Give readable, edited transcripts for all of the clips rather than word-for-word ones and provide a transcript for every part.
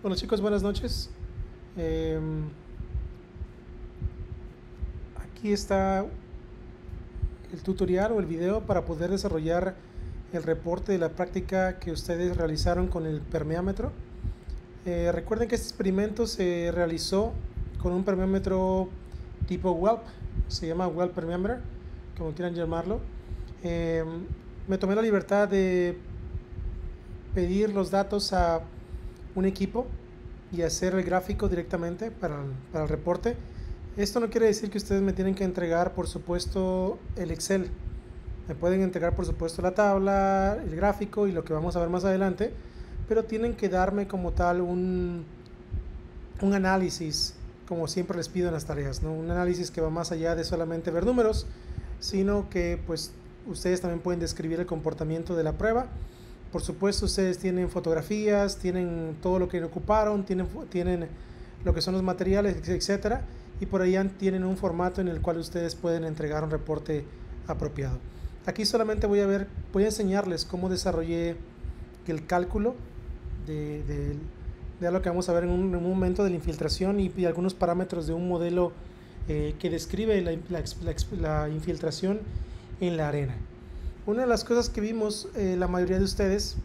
Bueno chicos, buenas noches. Aquí está el tutorial o el video para poder desarrollar el reporte de la práctica que ustedes realizaron con el permeámetro. Recuerden que este experimento se realizó con un permeámetro tipo WELP, se llama WELP Permeameter, como quieran llamarlo. Me tomé la libertad de pedir los datos a un equipo y hacer el gráfico directamente para el reporte. Esto no quiere decir que ustedes me tienen que entregar, por supuesto, el Excel. Me pueden entregar, por supuesto, la tabla, el gráfico y lo que vamos a ver más adelante, pero tienen que darme como tal un análisis, como siempre les pido en las tareas, ¿no? Un análisis que va más allá de solamente ver números, sino que pues ustedes también pueden describir el comportamiento de la prueba. Por supuesto, ustedes tienen fotografías, tienen todo lo que ocuparon, tienen lo que son los materiales, etcétera, y por ahí tienen un formato en el cual ustedes pueden entregar un reporte apropiado. Aquí solamente voy a enseñarles cómo desarrollé el cálculo de lo que vamos a ver en un momento de la infiltración y algunos parámetros de un modelo que describe la infiltración en la arena. Una de las cosas que vimos la mayoría de ustedes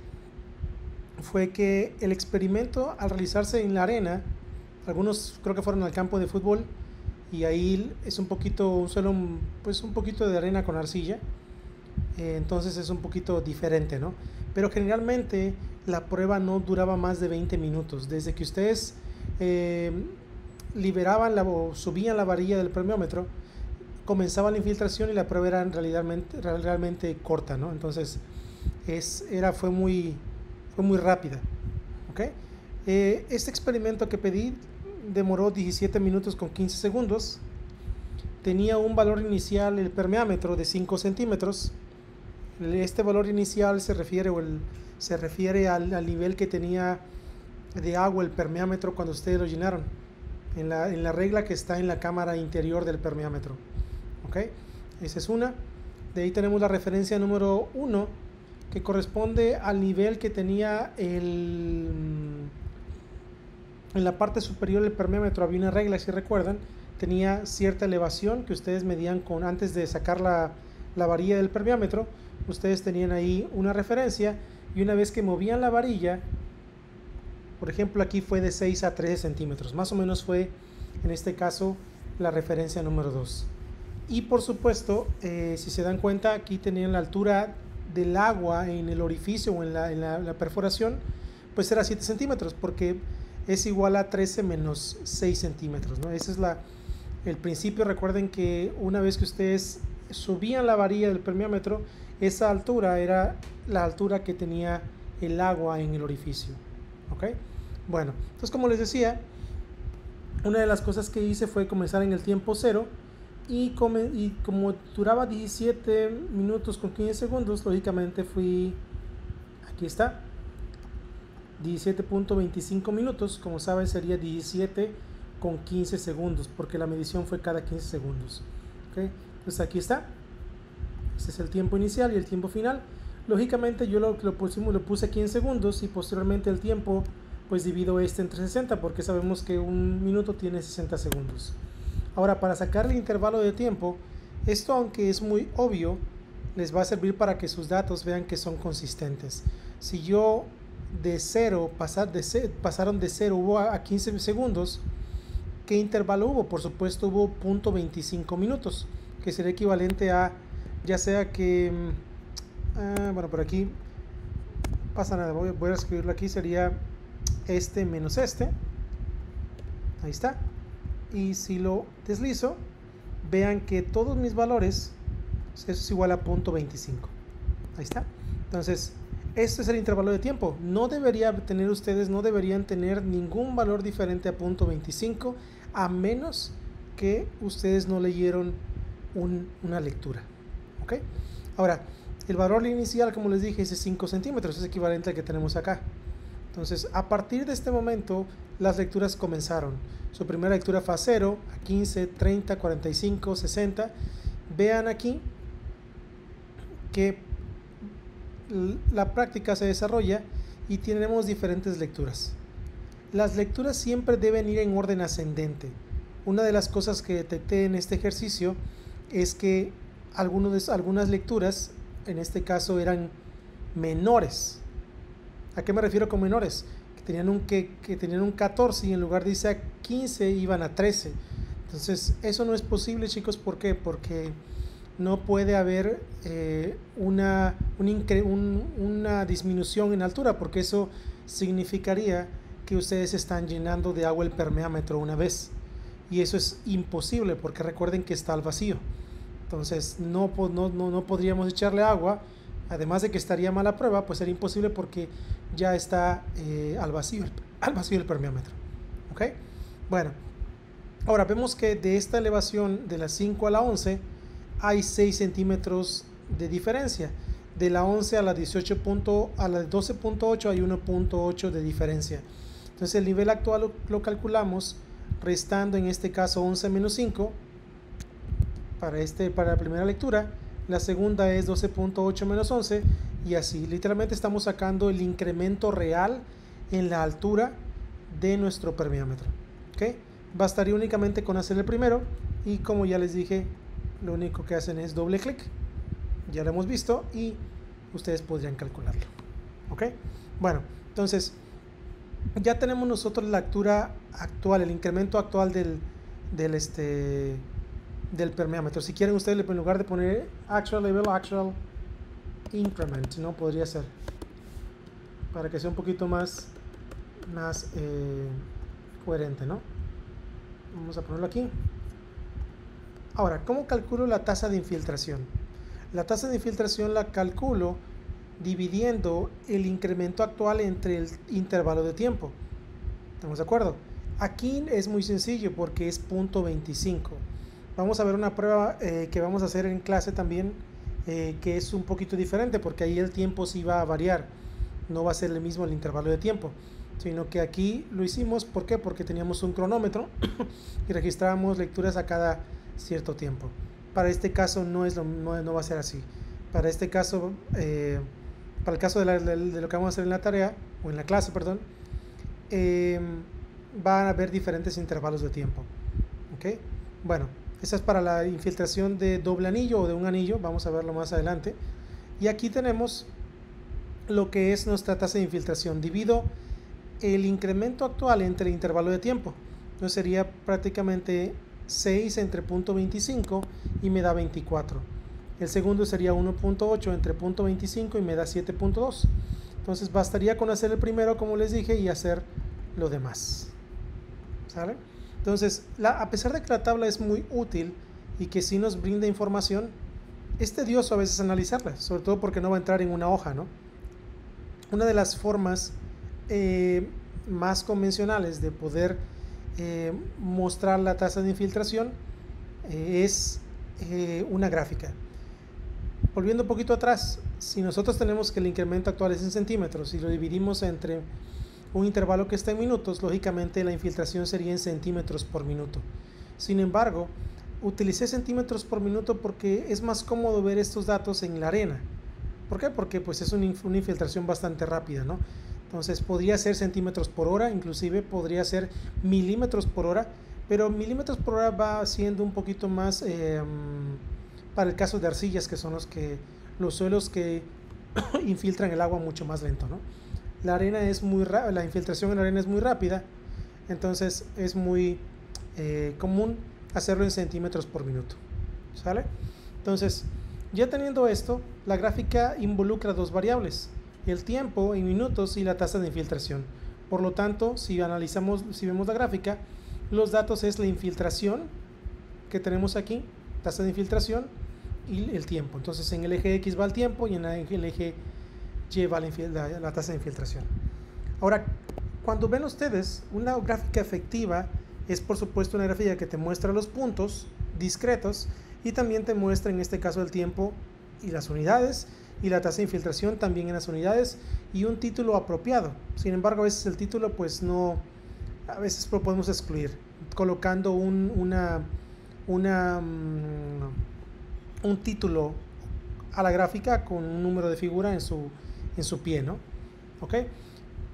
fue que el experimento al realizarse en la arena, algunos creo que fueron al campo de fútbol y ahí es un poquito de arena con arcilla, entonces es un poquito diferente, ¿no? Pero generalmente la prueba no duraba más de 20 minutos. Desde que ustedes liberaban o subían la varilla del permeómetro, comenzaba la infiltración y la prueba era realmente corta, ¿no? Entonces fue muy rápida, ¿okay? Este experimento que pedí demoró 17 minutos con 15 segundos. Tenía un valor inicial, el permeámetro, de 5 centímetros. Este valor inicial se refiere al nivel que tenía de agua el permeámetro cuando ustedes lo llenaron, en la regla que está en la cámara interior del permeámetro. ¿Okay? Esa es una. De ahí tenemos la referencia número 1, que corresponde al nivel que tenía en la parte superior del permeámetro. Había una regla, si recuerdan, tenía cierta elevación que ustedes medían antes de sacar la varilla del permeámetro. Ustedes tenían ahí una referencia y una vez que movían la varilla, por ejemplo aquí fue de 6 a 13 centímetros, más o menos fue en este caso la referencia número 2. Y por supuesto, si se dan cuenta, aquí tenían la altura del agua en el orificio o en la perforación, pues era 7 centímetros, porque es igual a 13 menos 6 centímetros, ¿no? Ese es el principio. Recuerden que una vez que ustedes subían la varilla del permeámetro, esa altura era la altura que tenía el agua en el orificio. ¿Okay? Bueno, entonces como les decía, una de las cosas que hice fue comenzar en el tiempo cero. Y como duraba 17 minutos con 15 segundos, lógicamente aquí está, 17.25 minutos, como saben sería 17 con 15 segundos, porque la medición fue cada 15 segundos. ¿Okay? Entonces aquí está, este es el tiempo inicial y el tiempo final. Lógicamente yo lo puse aquí en segundos y posteriormente el tiempo pues divido entre 60, porque sabemos que un minuto tiene 60 segundos. Ahora, para sacar el intervalo de tiempo, esto, aunque es muy obvio, les va a servir para que sus datos vean que son consistentes. Si yo pasaron de 0 a 15 segundos, ¿qué intervalo hubo? Por supuesto hubo 0.25 minutos, que sería equivalente a, ya sea que, bueno, por aquí pasa nada, voy a escribirlo aquí, sería este menos este, ahí está. Y si lo deslizo, vean que todos mis valores, eso es igual a 0.25. Ahí está. Entonces, este es el intervalo de tiempo. No deberían tener ningún valor diferente a 0.25, a menos que ustedes no leyeron una lectura. ¿Ok? Ahora, el valor inicial, como les dije, es de 5 centímetros, es equivalente al que tenemos acá. Entonces, a partir de este momento, las lecturas comenzaron. Su primera lectura fue a 0, a 15, 30, 45, 60. Vean aquí que la práctica se desarrolla y tenemos diferentes lecturas. Las lecturas siempre deben ir en orden ascendente. Una de las cosas que detecté en este ejercicio es que algunas lecturas, en este caso, eran menores. ¿A qué me refiero con menores? Que tenían un 14 y en lugar de irse a 15 iban a 13. Entonces, eso no es posible, chicos. ¿Por qué? Porque no puede haber una disminución en altura, porque eso significaría que ustedes están llenando de agua el permeámetro una vez. Y eso es imposible, porque recuerden que está al vacío. Entonces, no podríamos echarle agua. Además de que estaría mal la prueba, pues sería imposible porque ya está al vacío el permeámetro. ¿Ok? Bueno, ahora vemos que de esta elevación de la 5 a la 11 hay 6 centímetros de diferencia. De la 11 a la 12.8 hay 1.8 de diferencia. Entonces el nivel actual lo calculamos restando en este caso 11 menos 5 para la primera lectura. La segunda es 12.8 menos 11 y así. Literalmente estamos sacando el incremento real en la altura de nuestro permeámetro. ¿Ok? Bastaría únicamente con hacer el primero y como ya les dije, lo único que hacen es doble clic. Ya lo hemos visto y ustedes podrían calcularlo. ¿Ok? Bueno, entonces ya tenemos nosotros la altura actual, el incremento actual del permeámetro. Si quieren ustedes, en lugar de poner actual level, actual increment, ¿no? Podría ser, para que sea un poquito más coherente, ¿no? Vamos a ponerlo aquí. Ahora, ¿cómo calculo la tasa de infiltración? La tasa de infiltración la calculo dividiendo el incremento actual entre el intervalo de tiempo. ¿Estamos de acuerdo? Aquí es muy sencillo porque es 0.25. Vamos a ver una prueba que vamos a hacer en clase también, que es un poquito diferente porque ahí el tiempo sí va a variar. No va a ser el mismo el intervalo de tiempo, sino que aquí lo hicimos, ¿por qué? Porque teníamos un cronómetro y registrábamos lecturas a cada cierto tiempo. Para este caso no va a ser así. Para este caso, para el caso de lo que vamos a hacer en la tarea, o en la clase, perdón, van a haber diferentes intervalos de tiempo. ¿Ok? Bueno, esa es para la infiltración de doble anillo o de un anillo, vamos a verlo más adelante. Y aquí tenemos lo que es nuestra tasa de infiltración. Divido el incremento actual entre el intervalo de tiempo. Entonces sería prácticamente 6 entre 0.25 y me da 24. El segundo sería 1.8 entre 0.25 y me da 7.2. Entonces bastaría con hacer el primero, como les dije, y hacer lo demás. ¿Sale? Entonces, a pesar de que la tabla es muy útil y que sí nos brinda información, es tedioso a veces analizarla, sobre todo porque no va a entrar en una hoja, ¿no? Una de las formas más convencionales de poder mostrar la tasa de infiltración es una gráfica. Volviendo un poquito atrás, si nosotros tenemos que el incremento actual es en centímetros y lo dividimos entre un intervalo que está en minutos, lógicamente la infiltración sería en centímetros por minuto. Sin embargo, utilicé centímetros por minuto porque es más cómodo ver estos datos en la arena. ¿Por qué? Porque pues es una infiltración bastante rápida, ¿no? Entonces podría ser centímetros por hora, inclusive podría ser milímetros por hora, pero milímetros por hora va siendo un poquito más para el caso de arcillas, que son los suelos que infiltran el agua mucho más lento, ¿no? La infiltración en la arena es muy rápida, entonces es muy común hacerlo en centímetros por minuto. ¿Sale? Entonces, ya teniendo esto, la gráfica involucra dos variables, el tiempo en minutos y la tasa de infiltración. Por lo tanto, si vemos la gráfica, los datos es la infiltración que tenemos aquí, tasa de infiltración y el tiempo. Entonces, en el eje X va el tiempo y en el eje Y va la tasa de infiltración. Ahora, cuando ven ustedes una gráfica efectiva, es por supuesto una gráfica que te muestra los puntos discretos y también te muestra en este caso el tiempo y las unidades y la tasa de infiltración también en las unidades y un título apropiado. Sin embargo, a veces el título pues no, a veces lo podemos excluir colocando un título a la gráfica con un número de figura en su pie, ¿no? ¿Ok?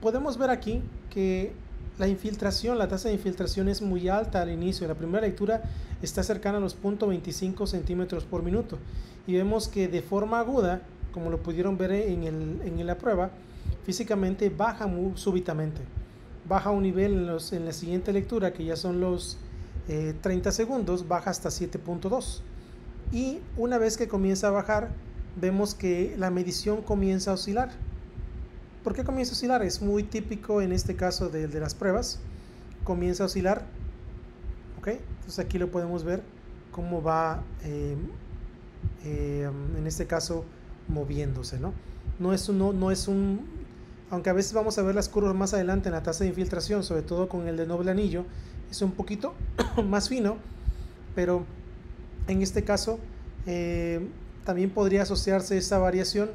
Podemos ver aquí que la infiltración, la tasa de infiltración es muy alta al inicio. La primera lectura está cercana a los 0.25 centímetros por minuto. Y vemos que de forma aguda, como lo pudieron ver en la prueba, físicamente baja muy súbitamente. Baja un nivel en la siguiente lectura, que ya son los 30 segundos, baja hasta 7.2. Y una vez que comienza a bajar, vemos que la medición comienza a oscilar. ¿Por qué comienza a oscilar? Es muy típico en este caso de las pruebas. Comienza a oscilar. ¿Ok? Entonces aquí lo podemos ver cómo va, en este caso, moviéndose, ¿no? No es un, aunque a veces vamos a ver las curvas más adelante en la tasa de infiltración, sobre todo con el de doble anillo, es un poquito más fino, pero en este caso también podría asociarse esta variación.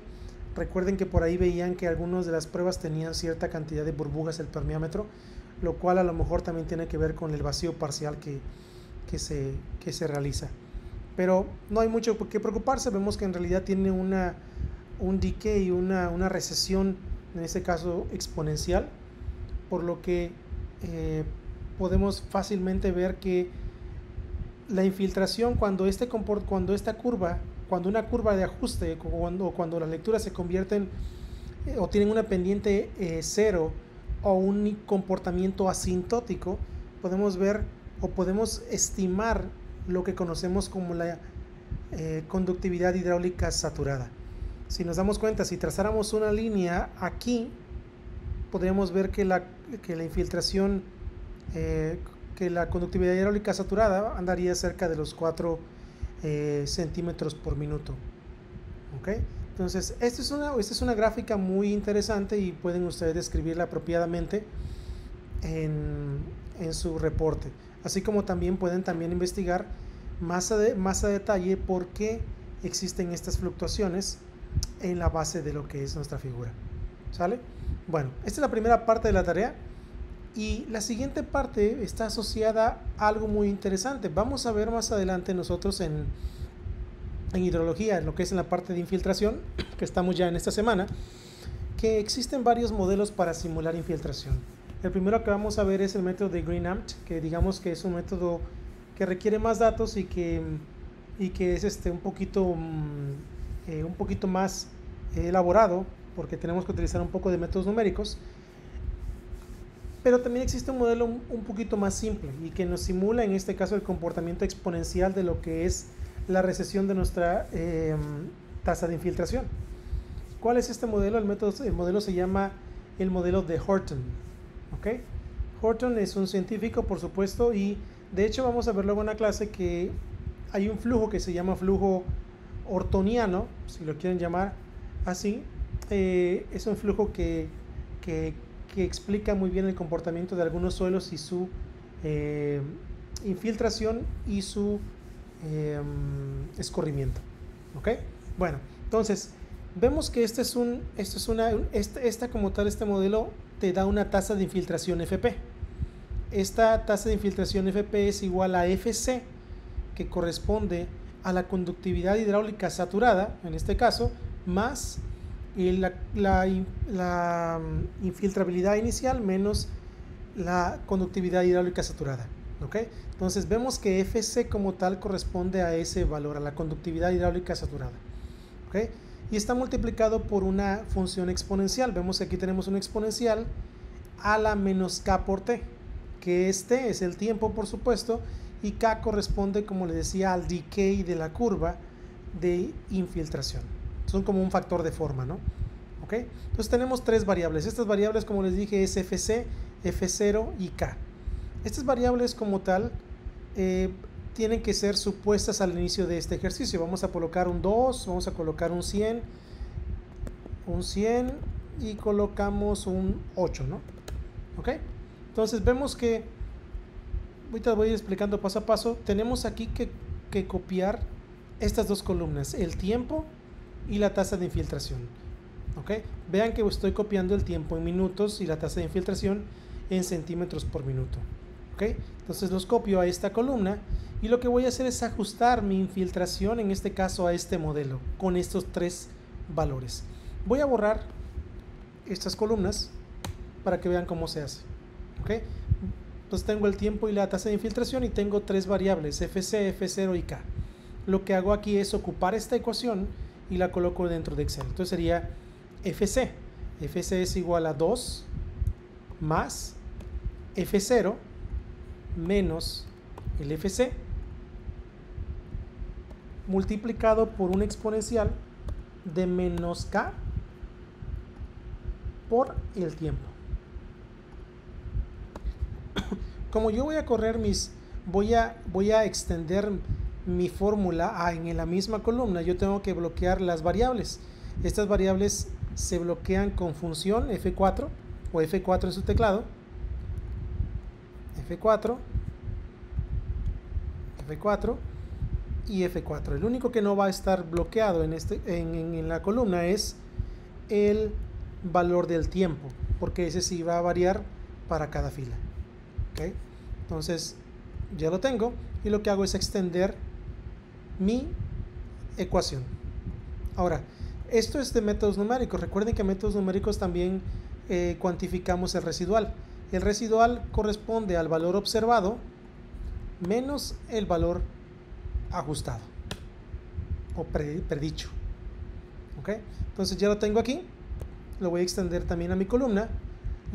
Recuerden que por ahí veían que algunas de las pruebas tenían cierta cantidad de burbujas el permeámetro, lo cual a lo mejor también tiene que ver con el vacío parcial que se realiza. Pero no hay mucho por qué preocuparse. Vemos que en realidad tiene un decay, una recesión, en este caso exponencial, por lo que podemos fácilmente ver que la infiltración, cuando una curva de ajuste, cuando las lecturas se convierten o tienen una pendiente cero o un comportamiento asintótico, podemos ver o podemos estimar lo que conocemos como la conductividad hidráulica saturada. Si nos damos cuenta, si trazáramos una línea aquí, podríamos ver que la infiltración, que la conductividad hidráulica saturada andaría cerca de los 4 centímetros por minuto. ¿Okay? Entonces, esta es una gráfica muy interesante y pueden ustedes describirla apropiadamente en su reporte. Así como también pueden investigar más a detalle por qué existen estas fluctuaciones en la base de lo que es nuestra figura. ¿Sale? Bueno, esta es la primera parte de la tarea. Y la siguiente parte está asociada a algo muy interesante. Vamos a ver más adelante nosotros en hidrología, en lo que es en la parte de infiltración, que estamos ya en esta semana, que existen varios modelos para simular infiltración. El primero que vamos a ver es el método de Green-Amt, que digamos que es un método que requiere más datos y que es un poquito más elaborado, porque tenemos que utilizar un poco de métodos numéricos. Pero también existe un modelo un poquito más simple y que nos simula en este caso el comportamiento exponencial de lo que es la recesión de nuestra tasa de infiltración. ¿Cuál es este modelo? El modelo se llama el modelo de Horton. ¿Okay? Horton es un científico, por supuesto, y de hecho vamos a ver luego en la clase que hay un flujo que se llama flujo hortoniano, si lo quieren llamar así. Es un flujo que explica muy bien el comportamiento de algunos suelos y su infiltración y su escorrimiento. ¿Ok? Bueno, entonces vemos que este modelo te da una tasa de infiltración FP. Esta tasa de infiltración FP es igual a FC, que corresponde a la conductividad hidráulica saturada, en este caso, más la infiltrabilidad inicial menos la conductividad hidráulica saturada. ¿Okay? Entonces vemos que FC como tal corresponde a ese valor, a la conductividad hidráulica saturada. ¿Okay? Y está multiplicado por una función exponencial. Vemos que aquí tenemos una exponencial a la menos K por T, que T es el tiempo, por supuesto, y K corresponde, como les decía, al decay de la curva de infiltración. Son como un factor de forma, ¿no? ¿Ok? Entonces tenemos tres variables. Estas variables, como les dije, es FC, F0 y K. Estas variables como tal tienen que ser supuestas al inicio de este ejercicio. Vamos a colocar un 2, vamos a colocar un 100 y colocamos un 8, ¿no? ¿Ok? Entonces vemos que, ahorita voy a ir explicando paso a paso, tenemos aquí que copiar estas dos columnas, el tiempo y la tasa de infiltración. ¿Ok? Vean que estoy copiando el tiempo en minutos y la tasa de infiltración en centímetros por minuto. ¿Ok? Entonces los copio a esta columna y lo que voy a hacer es ajustar mi infiltración, en este caso a este modelo, con estos tres valores. Voy a borrar estas columnas para que vean cómo se hace. ¿ok? Entonces tengo el tiempo y la tasa de infiltración y tengo tres variables, FC, F0 y K. Lo que hago aquí es ocupar esta ecuación y la coloco dentro de Excel. Entonces sería FC. FC es igual a 2 más F0 menos el FC multiplicado por un exponencial de menos K por el tiempo. Como yo voy a correr voy a extender mi fórmula en la misma columna, yo tengo que bloquear las variables. Estas variables se bloquean con función F4 o F4 en su teclado. F4 y F4. El único que no va a estar bloqueado en la columna es el valor del tiempo, porque ese sí va a variar para cada fila. ¿Okay? Entonces ya lo tengo y lo que hago es extender mi ecuación. Ahora, esto es de métodos numéricos. Recuerden que en métodos numéricos también cuantificamos el residual. El residual corresponde al valor observado menos el valor ajustado o predicho. ¿Okay? Entonces ya lo tengo aquí, lo voy a extender también a mi columna.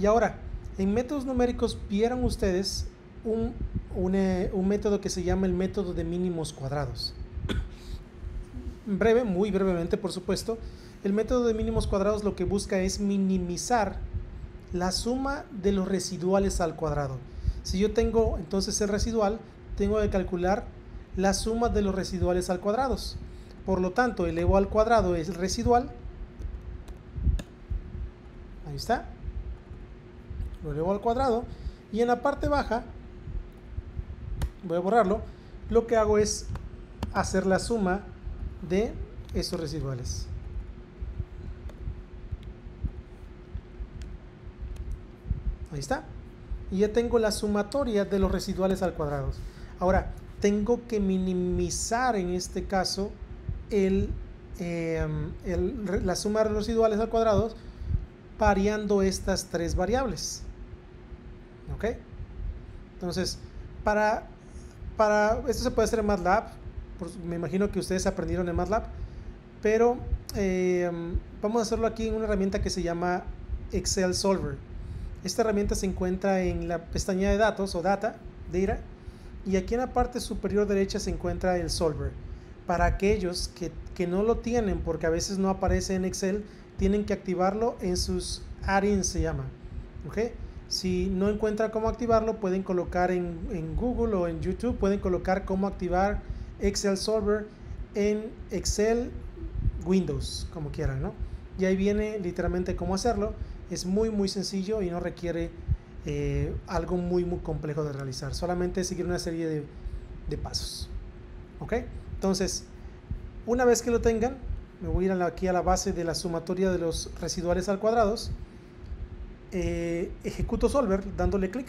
Y ahora, en métodos numéricos vieron ustedes un método que se llama el método de mínimos cuadrados. Muy brevemente, por supuesto, el método de mínimos cuadrados lo que busca es minimizar la suma de los residuales al cuadrado. Si yo tengo entonces el residual, tengo que calcular la suma de los residuales al cuadrado. Por lo tanto, elevo al cuadrado es el residual. Ahí está. Lo elevo al cuadrado. Y en la parte baja, voy a borrarlo, lo que hago es hacer la suma de esos residuales. Ahí está. Y ya tengo la sumatoria de los residuales al cuadrado. Ahora, tengo que minimizar en este caso la suma de los residuales al cuadrado variando estas tres variables. ¿Ok? Entonces, para esto se puede hacer en MATLAB. Me imagino que ustedes aprendieron en MATLAB, pero vamos a hacerlo aquí en una herramienta que se llama Excel Solver. Esta herramienta se encuentra en la pestaña de datos o data, y aquí en la parte superior derecha se encuentra el Solver. Para aquellos que no lo tienen, porque a veces no aparece en Excel, tienen que activarlo en sus add-ins, se llama. ¿Okay? Si no encuentran cómo activarlo, pueden colocar en Google o en YouTube, pueden colocar cómo activar Excel Solver en Excel Windows, como quieran, ¿no? Y ahí viene literalmente cómo hacerlo. Es muy sencillo y no requiere algo muy complejo de realizar. Solamente seguir una serie de pasos. ¿Ok? Entonces, una vez que lo tengan, me voy a ir aquí a la base de la sumatoria de los residuales al cuadrados. Ejecuto Solver dándole clic.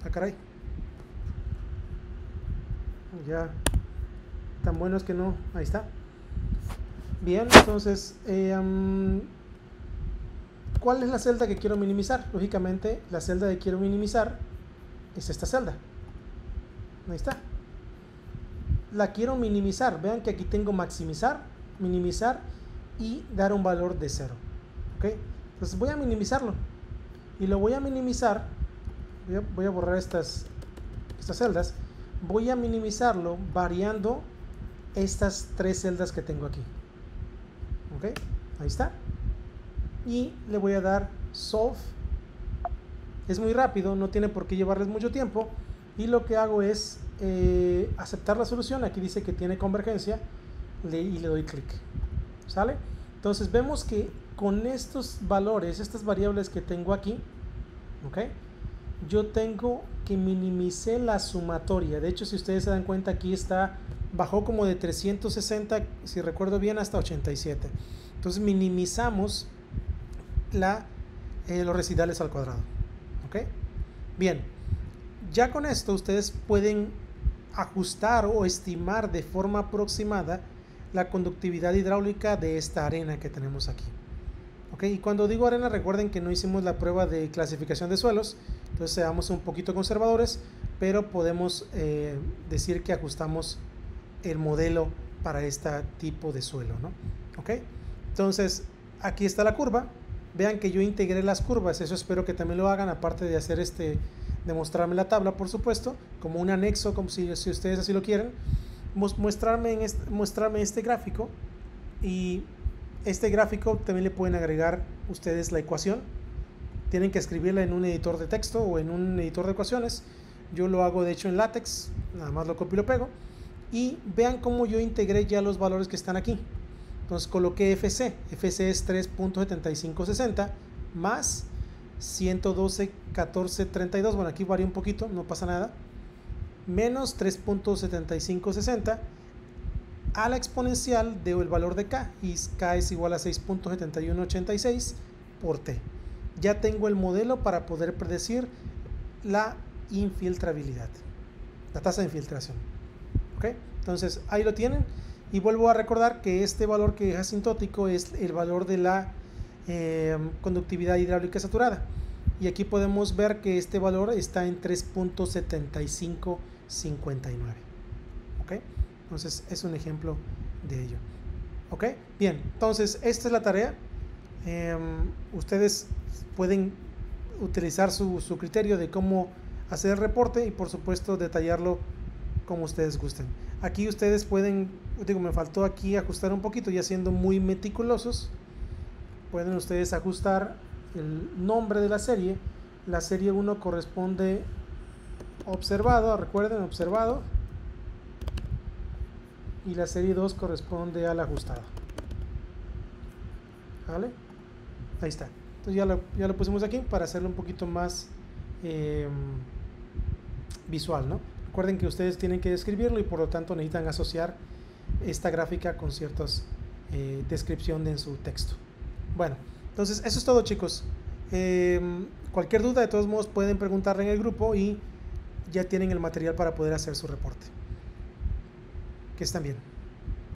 Ah, caray. Ya tan bueno es que no. Ahí está. Bien, entonces ¿cuál es la celda que quiero minimizar? Lógicamente la celda que quiero minimizar es esta celda. Ahí está. La quiero minimizar. Vean que aquí tengo maximizar, minimizar y dar un valor de 0. ¿Ok? Entonces voy a minimizarlo. Y lo voy a minimizar. Voy a borrar estas celdas. Voy a minimizarlo variando estas tres celdas que tengo aquí. ¿Ok? Ahí está. Y le voy a dar Solve. Es muy rápido, no tiene por qué llevarles mucho tiempo. Y lo que hago es aceptar la solución. Aquí dice que tiene convergencia y le doy clic. ¿Sale? Entonces vemos que con estos valores, estas variables que tengo aquí, ¿ok? Yo tengo que minimicé la sumatoria. De hecho, si ustedes se dan cuenta, aquí bajó como de 360, si recuerdo bien, hasta 87. Entonces minimizamos los residuales al cuadrado. ¿Ok? Bien, ya con esto ustedes pueden ajustar o estimar de forma aproximada la conductividad hidráulica de esta arena que tenemos aquí. ¿Ok? Y cuando digo arena, recuerden que no hicimos la prueba de clasificación de suelos, entonces seamos un poquito conservadores, pero podemos decir que ajustamos el modelo para este tipo de suelo, ¿no? ¿Ok? Entonces, aquí está la curva. Vean que yo integré las curvas, eso espero que también lo hagan, aparte de hacer de mostrarme la tabla, por supuesto, como un anexo, como si ustedes así lo quieren, mostrarme este gráfico, y este gráfico también le pueden agregar ustedes la ecuación. Tienen que escribirla en un editor de texto o en un editor de ecuaciones. Yo lo hago de hecho en LaTeX, nada más lo copio y lo pego. Y vean cómo yo integré ya los valores que están aquí. Entonces coloqué FC. FC es 3.7560 más 112.1432. Bueno, aquí varía un poquito, no pasa nada. Menos 3.7560 a la exponencial del valor de K. Y K es igual a 6.7186 por T. Ya tengo el modelo para poder predecir la infiltrabilidad, la tasa de infiltración. ¿Ok? Entonces ahí lo tienen. Y vuelvo a recordar que este valor que es asintótico es el valor de la conductividad hidráulica saturada. Y aquí podemos ver que este valor está en 3.7559. ¿Ok? Entonces es un ejemplo de ello. ¿Ok? Bien, entonces esta es la tarea. Ustedes pueden utilizar su criterio de cómo hacer el reporte y por supuesto detallarlo como ustedes gusten. Aquí ustedes pueden, digo, me faltó aquí ajustar un poquito, ya siendo muy meticulosos, pueden ustedes ajustar el nombre de la serie. La serie 1 corresponde observado, recuerden, observado, y la serie 2 corresponde al ajustado. ¿Vale? Ahí está. Entonces ya lo pusimos aquí para hacerlo un poquito más visual, ¿no? Recuerden que ustedes tienen que describirlo y por lo tanto necesitan asociar esta gráfica con ciertas descripción en su texto. Bueno, entonces eso es todo, chicos. Cualquier duda, de todos modos, pueden preguntarle en el grupo y ya tienen el material para poder hacer su reporte. Que estén bien.